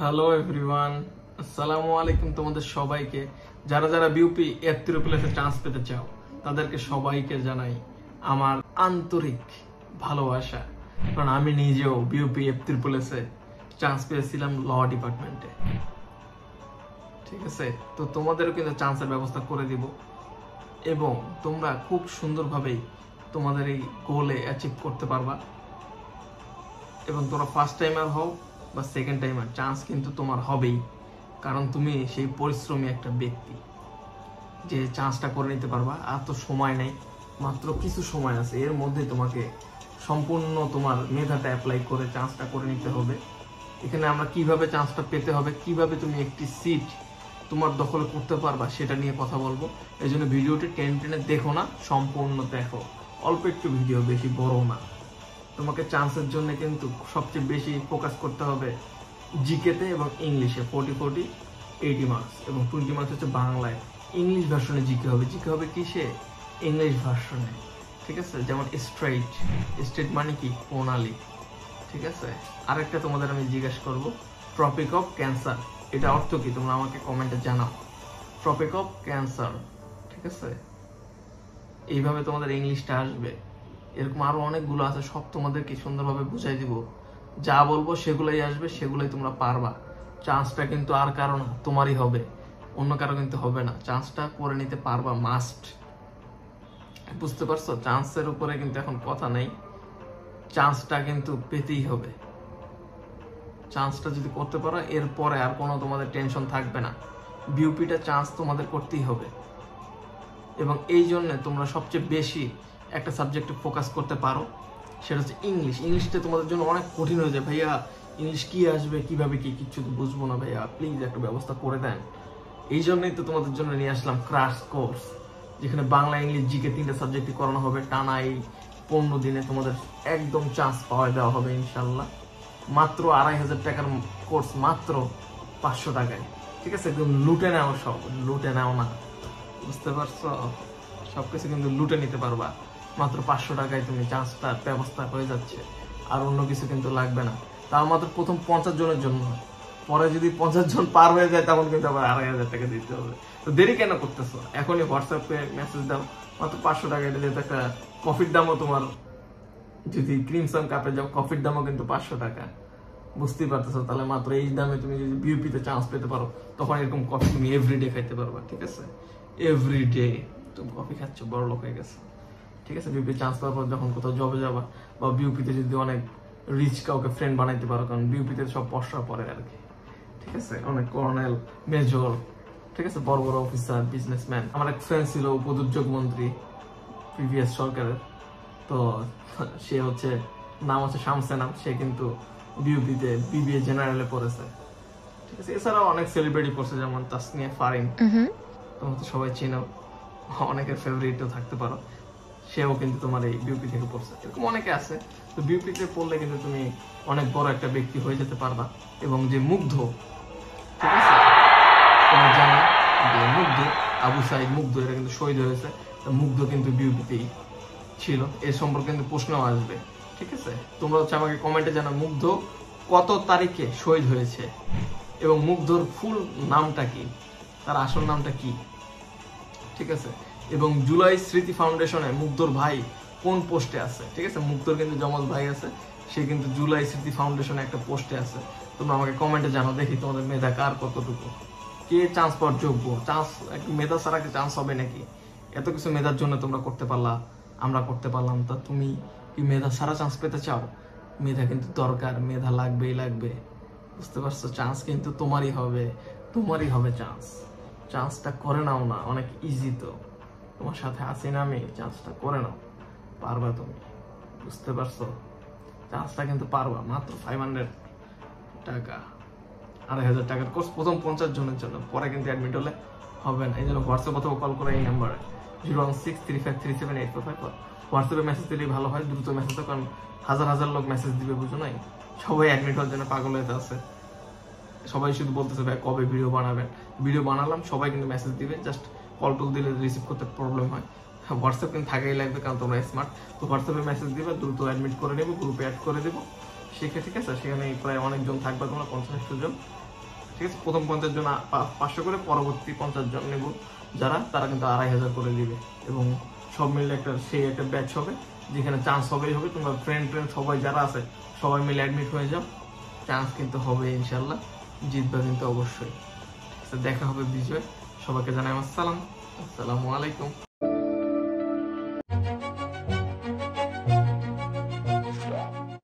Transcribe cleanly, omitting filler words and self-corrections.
Hello everyone, আসসালামু আলাইকুম তোমাদের সবাইকে। যারা যারা বিউপি F3+ চান্স পেতে চাও তাদেরকে সবাইকে জানাই আমার আন্তরিক ভালোবাসা, কারণ আমি নিজেও বিউপি F3+ চান্স পেয়েছিলাম ল ডিপার্টমেন্টে। ঠিক আছে, তো তোমাদেরও কিন্তু চান্সের ব্যবস্থা করে দিব এবং তোমরা খুব সুন্দরভাবেই তোমাদের এই গোলে অ্যাচিভ করতে পারবা। এবং তোমরা ফার্স্ট টাইমার হও বা সেকেন্ড টাইমার, চান্স কিন্তু তোমার হবেই, কারণ তুমি সেই পরিশ্রমী একটা ব্যক্তি যে চান্সটা করে নিতে পারবা। আর তো সময় নেই, মাত্র কিছু সময় আছে, এর মধ্যে তোমাকে সম্পূর্ণ তোমার মেধাটা অ্যাপ্লাই করে চান্সটা করে নিতে হবে। এখানে আমরা কিভাবে চান্সটা পেতে হবে, কিভাবে তুমি একটি সিট তোমার দখল করতে পারবা সেটা নিয়ে কথা বলবো। এই জন্য ভিডিওটি টেনে দেখো না, সম্পূর্ণ দেখো। অল্প একটু ভিডিও, বেশি বড় না। তোমাকে চান্সের জন্য কিন্তু সবচেয়ে বেশি ফোকাস করতে হবে জিকেতে এবং ইংলিশে। 40 80 মার্কস এবং 20 মার্কস হচ্ছে বাংলায়। ইংলিশ ভার্সনে জিকে হবে। জিকে হবে কিসে? ইংলিশ ভার্সনে। ঠিক আছে, যেমন স্ট্রেট মানে কি? প্রণালী। ঠিক আছে, আরেকটা তোমাদের আমি জিজ্ঞেস করব, ট্রপিক অফ ক্যান্সার, এটা অর্থ কি? তোমরা আমাকে কমেন্টে জানাও। ট্রপিক অফ ক্যান্সার, ঠিক আছে, এইভাবে তোমাদের ইংলিশটা আসবে। এরকম আরো অনেকগুলো আছে, সব তোমাদেরকে সুন্দরভাবে বুঝাই দিব। যা বলবো সেগুলোই আসবে, সেগুলোই তোমরা পারবা। চান্সটা কিন্তু আর কারো না, তোমারই হবে, অন্য কারো কিন্তু হবে না। চান্সটা করে নিতে পারবা, মাস্ট। বুঝতে পারছো? চান্সের উপরে কিন্তু এখন কথা নেই, চান্সটা কিন্তু পেতেই হবে। চান্সটা যদি করতে পারো, এরপরে আর কোনো তোমাদের টেনশন থাকবে না। বিউপিটা চান্স তোমাদের করতেই হবে। এবং এই জন্য তোমরা সবচেয়ে বেশি একটা সাবজেক্টে ফোকাস করতে পারো, সেটা হচ্ছে ইংলিশ। ইংলিশটা তোমাদের জন্য অনেক কঠিন হয়ে যায়। ভাইয়া ইংলিশ কি আসবে, কিভাবে কি, কিচ্ছু তো বুঝবো না ভাইয়া, প্লিজ একটা ব্যবস্থা করে দেন। এই জন্যই তো তোমাদের জন্য নিয়ে আসলাম ক্রাশ কোর্স, যেখানে বাংলা ইংলিশ জিকে 3টা সাবজেক্টই করানো হবে টানা। এই 15 দিনে তোমাদের একদম চান্স পাওয়া দেওয়া হবে ইনশাল্লাহ। মাত্র 2500 টাকার কোর্স, মাত্র 500 টাকায়। ঠিক আছে, একদম লুটে নাও, সব লুটে নাও না। বুঝতে পারছো? সবকিছু কিন্তু লুটে নিতে পারবা মাত্র 500 টাকায়। তুমি চান্সটার ব্যবস্থা হয়ে যাচ্ছে, আর অন্য কিছু কিন্তু লাগবে না। তাও মাত্র প্রথম 50 জনের জন্য। পরে যদি 50 জন পার হয়ে যায়, তখন কিন্তু আবার 2500 টাকা দিতে হবে। তো দেরি কেন করতেছো? এখনই হোয়াটসঅ্যাপে মেসেজ দাও, মাত্র 500 টাকা। এটা যেহেতু একটা কফির দামও তোমার, যদি ক্রিমসন কাপে যাও, কফির দামও কিন্তু 500 টাকা। বুঝতেই পারতেছো? তাহলে মাত্র এই দামে তুমি যদি বিউপিতে চান্স পেতে পারো, তখন এরকম কফি তুমি এভরিডে খাইতে পারবা। ঠিক আছে, এভরিডে তুমি কফি খাচ্ছ, বড় লোক হয়ে গেছে। ঠিক আছে, বিউপি চান্স পাওয়ার পর যখন কোথাও জবে যাবা, বা বিউপিতে যদি অনেক রিচ কাউকে ফ্রেন্ড বানাইতে পারো, কারণ বিউপিতে সব পশরা পড়ে আর কি। ঠিক আছে, অনেক কর্নেল, মেজর, ঠিক আছে, বড় বড় অফিসার, বিজনেসম্যান। আমার এক ফ্রেন্ড ছিল উপদুর্যোগ মন্ত্রী প্রিভিয়াস সরকারের, তো সে হচ্ছে, নাম হচ্ছে শামসেনাম, সে কিন্তু বিউপিতে বিবিএ জেনারেলে পড়েছে। ঠিক আছে, এছাড়াও অনেক সেলিব্রিটি পড়ছে, যেমন তাসনিয়া ফারিন, তোমরা তো সবাই চিনো, অনেকের ফেভারিটও থাকতে পারো, সেও কিন্তু তোমার এই বিউপি থেকে পড়ছে। এরকম অনেকে আছে। তো বিউপিতে পড়লে কিন্তু তুমি অনেক বড় একটা ব্যক্তি হয়ে যেতে পারবা। এবং যে মুগ্ধ, ঠিক আছে, তোমরা জানো যে মুগ্ধ, আবু সাইদ মুগ্ধ, এটা কিন্তু শহীদ হয়েছে। মুগ্ধ কিন্তু বিউপিতেই ছিল। এর সম্পর্কে কিন্তু প্রশ্নও আসবে। ঠিক আছে, তোমরা হচ্ছে আমাকে কমেন্টে জানাও মুগ্ধ কত তারিখে শহীদ হয়েছে, এবং মুগ্ধর ফুল নামটা কি, তার আসল নামটা কি। ঠিক আছে, এবং জুলাই স্মৃতি ফাউন্ডেশনে মুগ্ধর ভাই কোন পোস্টে আছে। ঠিক আছে, মুগ্ধর কিন্তু জমজ ভাই আছে, সে কিন্তু জুলাই স্মৃতি ফাউন্ডেশনে একটা পোস্টে আছে। তোমরা আমাকে কমেন্টে জানাও, দেখি তোমাদের মেধা কার কতটুকু, কে চান্স পাওয়ার যোগ্য। চান্স মেধা ছাড়া কি চান্স হবে নাকি? এত কিছু মেধার জন্য তোমরা করতে পারলা, আমরা করতে পারলাম, তা তুমি কি মেধা ছাড়া চান্স পেতে চাও? মেধা কিন্তু দরকার, মেধা লাগবেই লাগবে। বুঝতে পারছো? চান্স কিন্তু তোমারই হবে, তোমারই হবে চান্স। চান্সটা করে নাও না, অনেক ইজি তো, তোমার সাথে আছি না আমি, চান্সটা করে নাও, পারবা তুমি। বুঝতে পারছো? চান্সটা কিন্তু পারবা। মাত্র 500 টাকা, 2500 টাকার কোর্স, প্রথম 50 জনের জন্য। পরে কিন্তু অ্যাডমিট হলে হবে না। এই জন্য হোয়াটসঅ্যাপ অথবা কল করে এই নাম্বারে 01635378454 হোয়াটসঅ্যাপে মেসেজ দিলেই ভালো হয়, দ্রুত মেসেজ দাও, কারণ হাজার হাজার লোক মেসেজ দিবে, বুঝো নাই? সবাই অ্যাডমিট হওয়ার জন্য পাগল হয়ে আছে। সবাই শুধু বলতেছে ভাই কবে ভিডিও বানাবেন। ভিডিও বানালাম, সবাই কিন্তু মেসেজ দিবে, জাস্ট কল টল দিলে রিসিভ করতে প্রবলেম হয়। হোয়াটসঅ্যাপ কিন্তু থাকাই লাগবে, কারণ তোমরা স্মার্ট। তো হোয়াটসঅ্যাপে মেসেজ দিবে, দ্রুত অ্যাডমিট করে নেবো, গ্রুপে অ্যাড করে দেবো। ঠিক আছে, সেখানে প্রায় অনেকজন থাকবে, তোমরা 50-100 জন। ঠিক আছে। প্রথম 50 জন 500 করে, পরবর্তী 50 জন নেব যারা, তারা কিন্তু 2500 করে দিবে। এবং সব মিলে সেই একটা ব্যাচ হবে, যেখানে চান্স হবেই হবে। তোমরা ফ্রেন্ড সবাই যারা আছে সবাই মিলে অ্যাডমিট হয়ে যাও, চান্স কিন্তু হবে ইনশাল্লাহ, জিতবা কিন্তু অবশ্যই। দেখা হবে বিজয়। সবাইকে জানাই আমার সালাম, আসসালামু আলাইকুম।